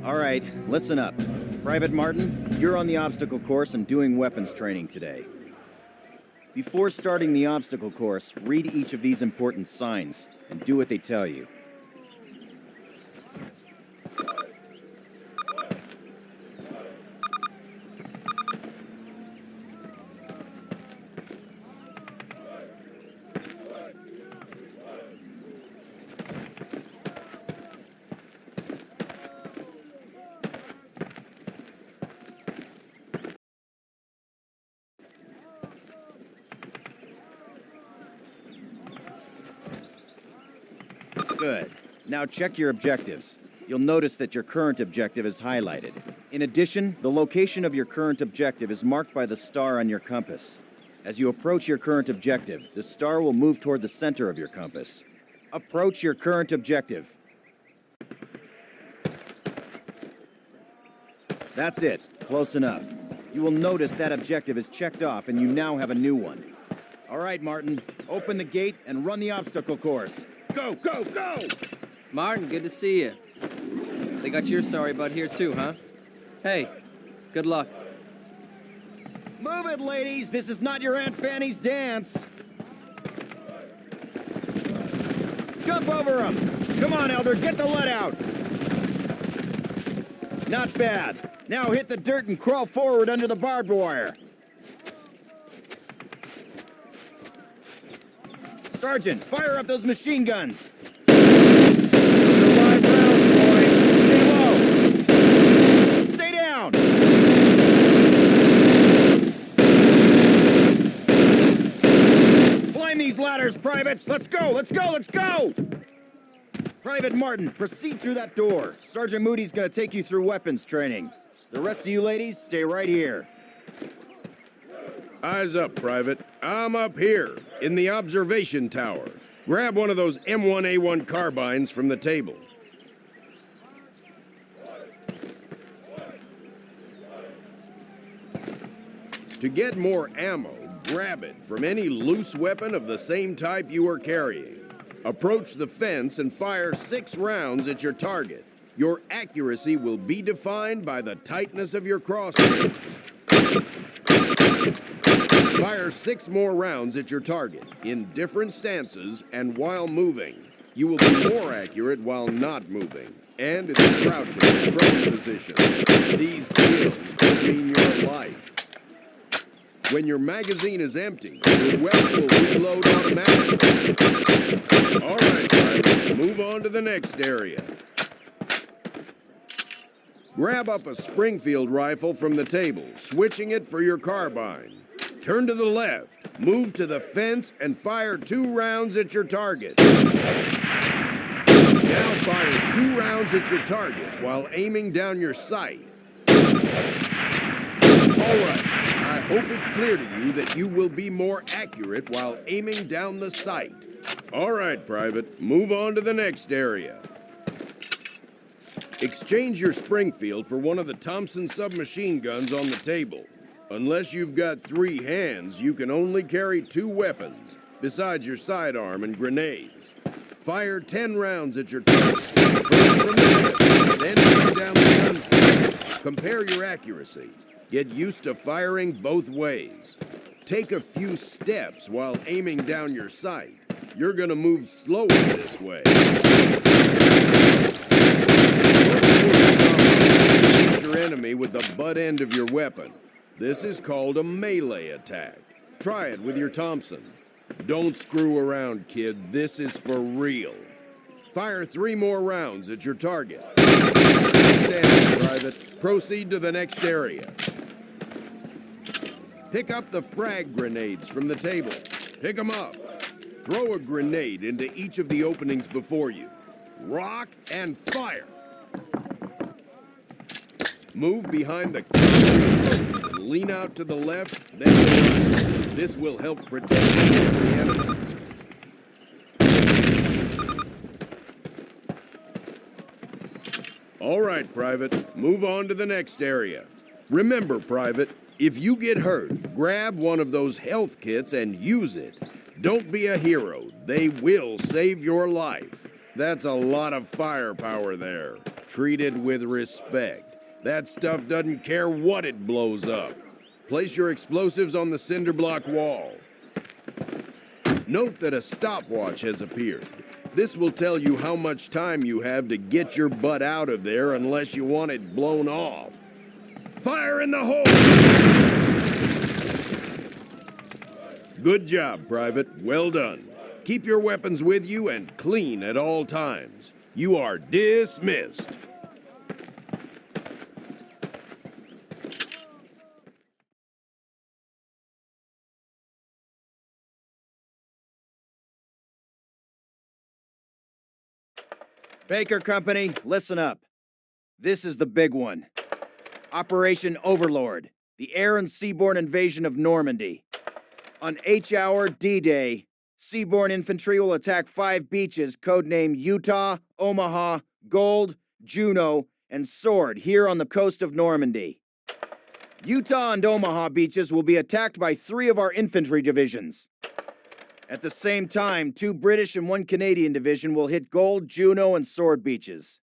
All right, listen up. Private Martin, you're on the obstacle course and doing weapons training today. Before starting the obstacle course, read each of these important signs and do what they tell you. Good. Now check your objectives. You'll notice that your current objective is highlighted. In addition, the location of your current objective is marked by the star on your compass. As you approach your current objective, the star will move toward the center of your compass. Approach your current objective. That's it. Close enough. You will notice that objective is checked off and you now have a new one. All right, Martin. Open the gate and run the obstacle course. Go, go, go! Martin, good to see you. They got your sorry butt here too, huh? Hey, good luck. Move it, ladies! This is not your Aunt Fanny's dance! Jump over him! Come on, Elder, get the lead out! Not bad. Now hit the dirt and crawl forward under the barbed wire. Sergeant, fire up those machine guns! Those are live rounds, boys! Stay low! Stay down! Climb these ladders, privates! Let's go, let's go, let's go! Private Martin, proceed through that door. Sergeant Moody's gonna take you through weapons training. The rest of you ladies, stay right here. Eyes up, Private. I'm up here, in the observation tower. Grab one of those M1A1 carbines from the table. To get more ammo, grab it from any loose weapon of the same type you are carrying. Approach the fence and fire 6 rounds at your target. Your accuracy will be defined by the tightness of your crosshairs. Fire 6 more rounds at your target, in different stances and while moving. You will be more accurate while not moving, and in the crouching and prone position. These skills could mean your life. When your magazine is empty, your weapon will reload automatically. All right, Private, move on to the next area. Grab up a Springfield rifle from the table, switching it for your carbine. Turn to the left, move to the fence, and fire 2 rounds at your target. Now fire 2 rounds at your target while aiming down your sight. All right, I hope it's clear to you that you will be more accurate while aiming down the sight. All right, Private, move on to the next area. Exchange your Springfield for one of the Thompson submachine guns on the table. Unless you've got 3 hands, you can only carry 2 weapons, besides your sidearm and grenades. Fire 10 rounds at your target. First from the hip, then shoot down the gun sight. Compare your accuracy. Get used to firing both ways. Take a few steps while aiming down your sight. You're gonna move slower this way. Hit your enemy with the butt end of your weapon. This is called a melee attack. Try it with your Thompson. Don't screw around, kid. This is for real. Fire 3 more rounds at your target. Stand, Private. Proceed to the next area. Pick up the frag grenades from the table. Pick them up. Throw a grenade into each of the openings before you. Rock and fire. Move behind the counter and lean out to the left, then the right. This will help protect you from the enemy. All right, Private. Move on to the next area. Remember, Private, if you get hurt, grab one of those health kits and use it. Don't be a hero. They will save your life. That's a lot of firepower there. Treat it with respect. That stuff doesn't care what it blows up. Place your explosives on the cinder block wall. Note that a stopwatch has appeared. This will tell you how much time you have to get your butt out of there unless you want it blown off. Fire in the hole! Good job, Private. Well done. Keep your weapons with you and clean at all times. You are dismissed. Baker Company, listen up. This is the big one. Operation Overlord, the air and seaborne invasion of Normandy. On H-Hour D-Day, seaborne infantry will attack 5 beaches codenamed Utah, Omaha, Gold, Juno, and Sword here on the coast of Normandy. Utah and Omaha beaches will be attacked by 3 of our infantry divisions. At the same time, 2 British and 1 Canadian division will hit Gold, Juno, and Sword beaches.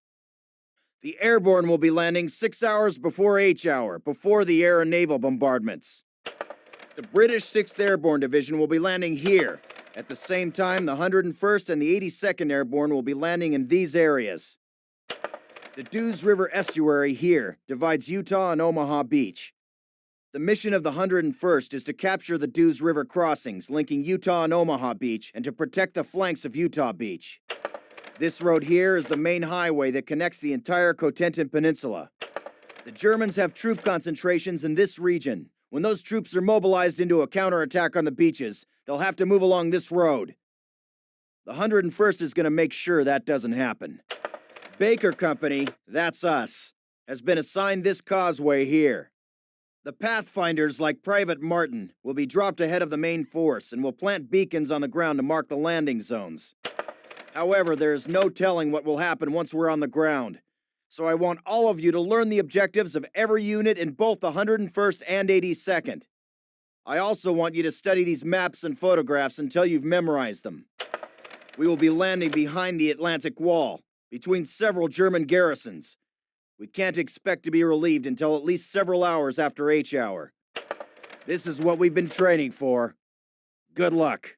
The airborne will be landing 6 hours before H-Hour, before the air and naval bombardments. The British 6th Airborne Division will be landing here. At the same time, the 101st and the 82nd Airborne will be landing in these areas. The Dews River Estuary here divides Utah and Omaha Beach. The mission of the 101st is to capture the Dews River crossings linking Utah and Omaha Beach and to protect the flanks of Utah Beach. This road here is the main highway that connects the entire Cotentin Peninsula. The Germans have troop concentrations in this region. When those troops are mobilized into a counterattack on the beaches, they'll have to move along this road. The 101st is going to make sure that doesn't happen. Baker Company, that's us, has been assigned this causeway here. The Pathfinders, like Private Martin, will be dropped ahead of the main force and will plant beacons on the ground to mark the landing zones. However, there is no telling what will happen once we're on the ground. So I want all of you to learn the objectives of every unit in both the 101st and 82nd. I also want you to study these maps and photographs until you've memorized them. We will be landing behind the Atlantic Wall, between several German garrisons. We can't expect to be relieved until at least several hours after H-Hour. This is what we've been training for. Good luck.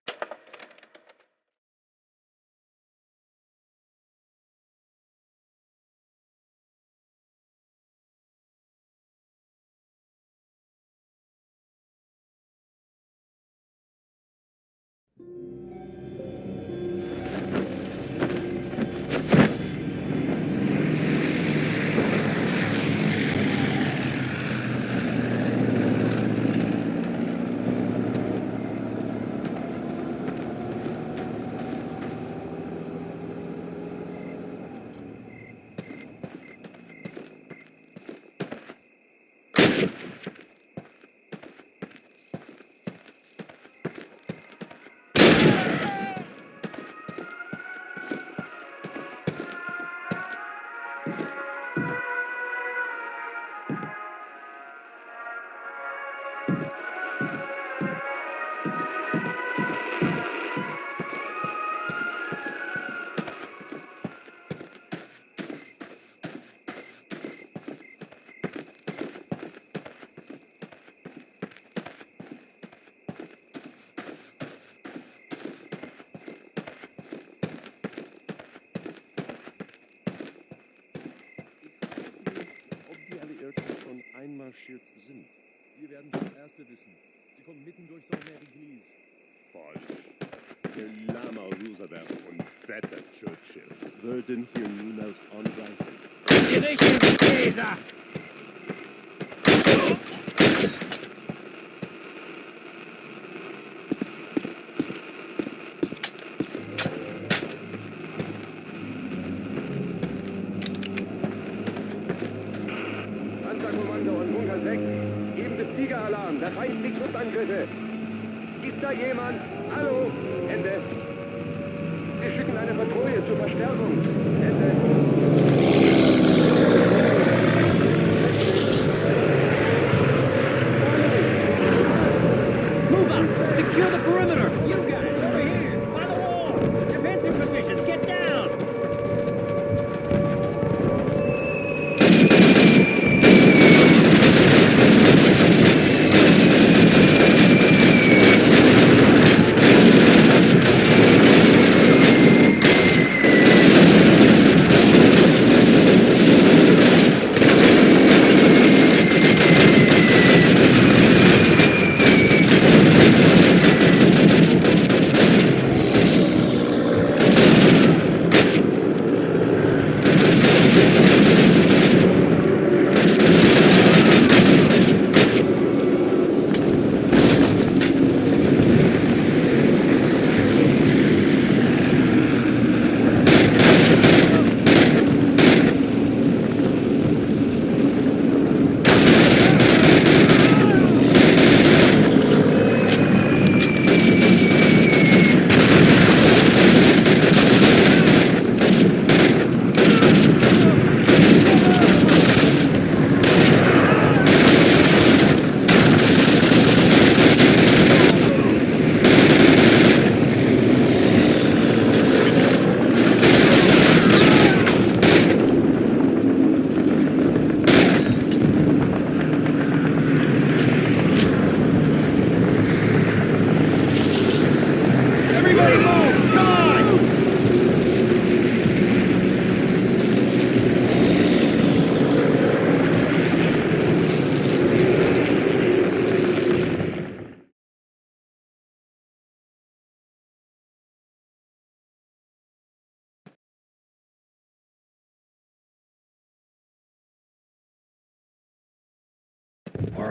Einmarschiert sind. Wir werden es als Erste wissen. Sie kommen mitten durch Saint-Mary-Glise. Falsch. Der Lama Roosevelt und fetter Churchill würden hier niemals angreifen. Gericht in die Käse! Panzerkommando und Bunker 6, geben Sie Fliegeralarm, der Feind liegt Luftangriffe. Ist da jemand? Hallo? Ende. Wir schicken eine Patrouille zur Verstärkung. Ende. Move up! Secure the perimeter! You guys, over here! By the wall! Defensive positions, get down!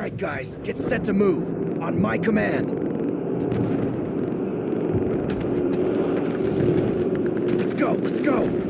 right, guys, get set to move. On my command. Let's go, let's go!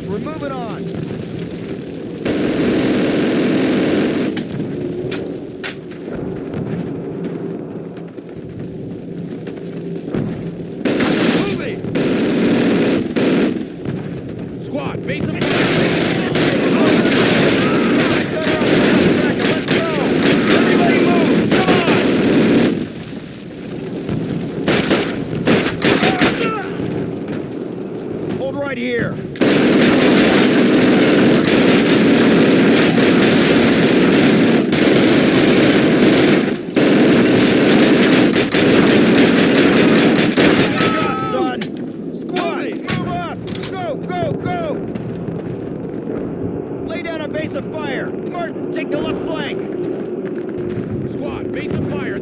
We're moving on. Moving. Squad, base of Let's go. Everybody move. Come on. Hold right here. Base of fire! Martin, take the left flank! Squad, base of fire!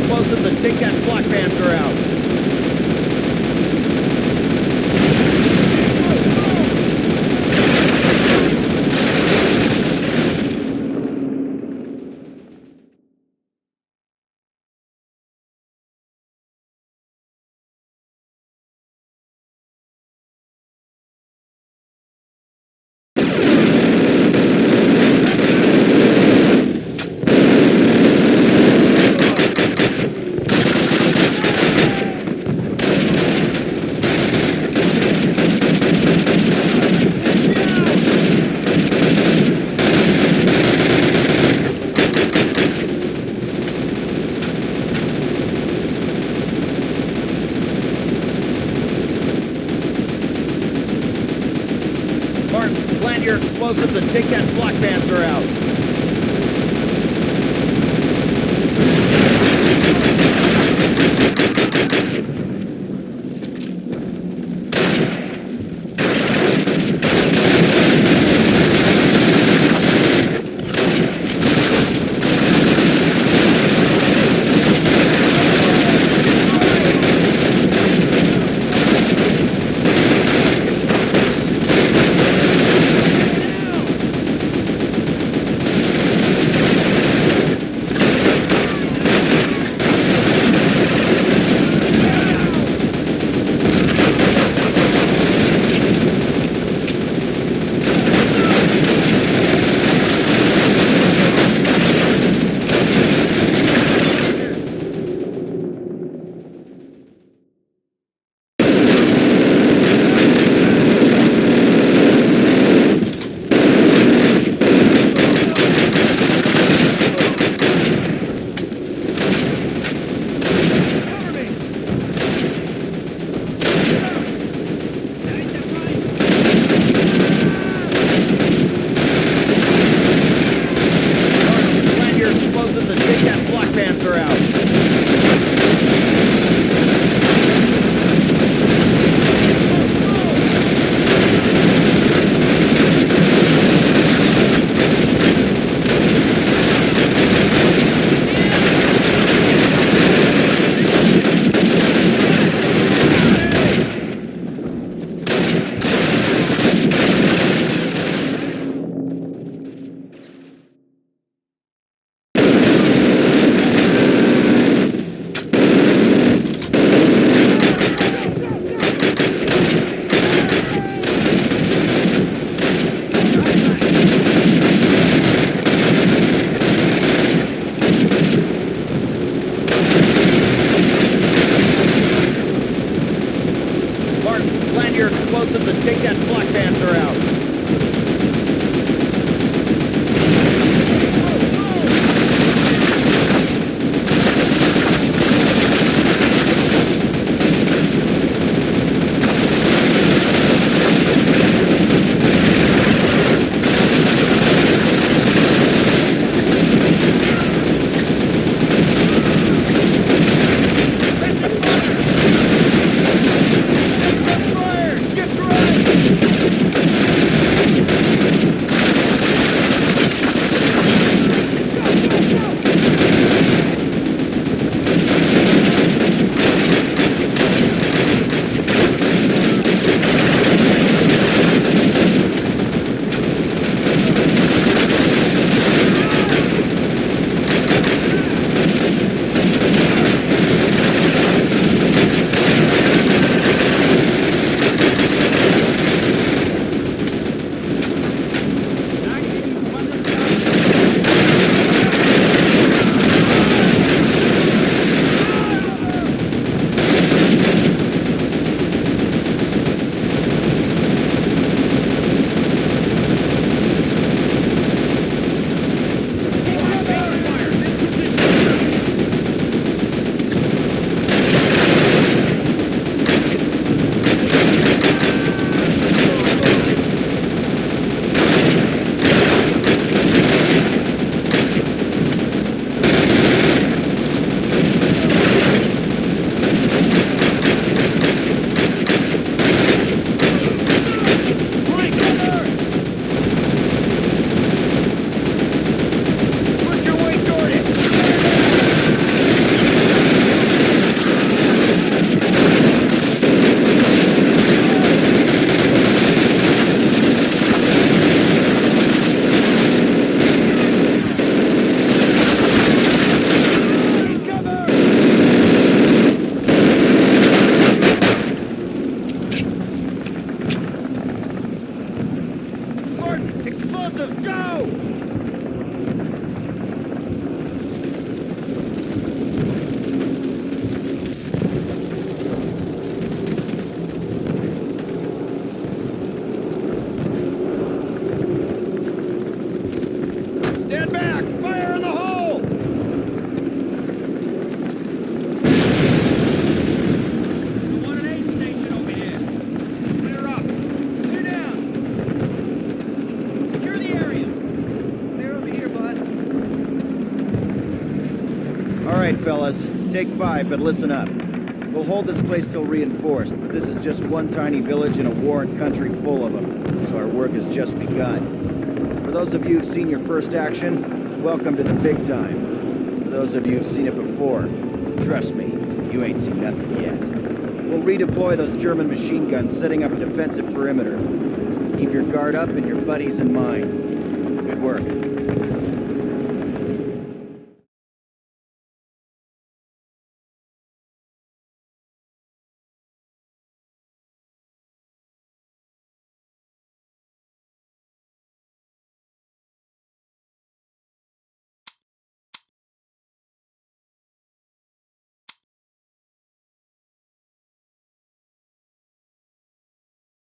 explosives and take that flak panzer out. Martin, plant your explosives and take that flak panzer out. Plant your explosives and take that flak panzer out. right, fellas. Take 5, but listen up. We'll hold this place till reinforced, but this is just one tiny village in a warring country full of them, so our work has just begun. For those of you who've seen your first action, welcome to the big time. For those of you who've seen it before, trust me, you ain't seen nothing yet. We'll redeploy those German machine guns, setting up a defensive perimeter. Keep your guard up and your buddies in mind. Good work.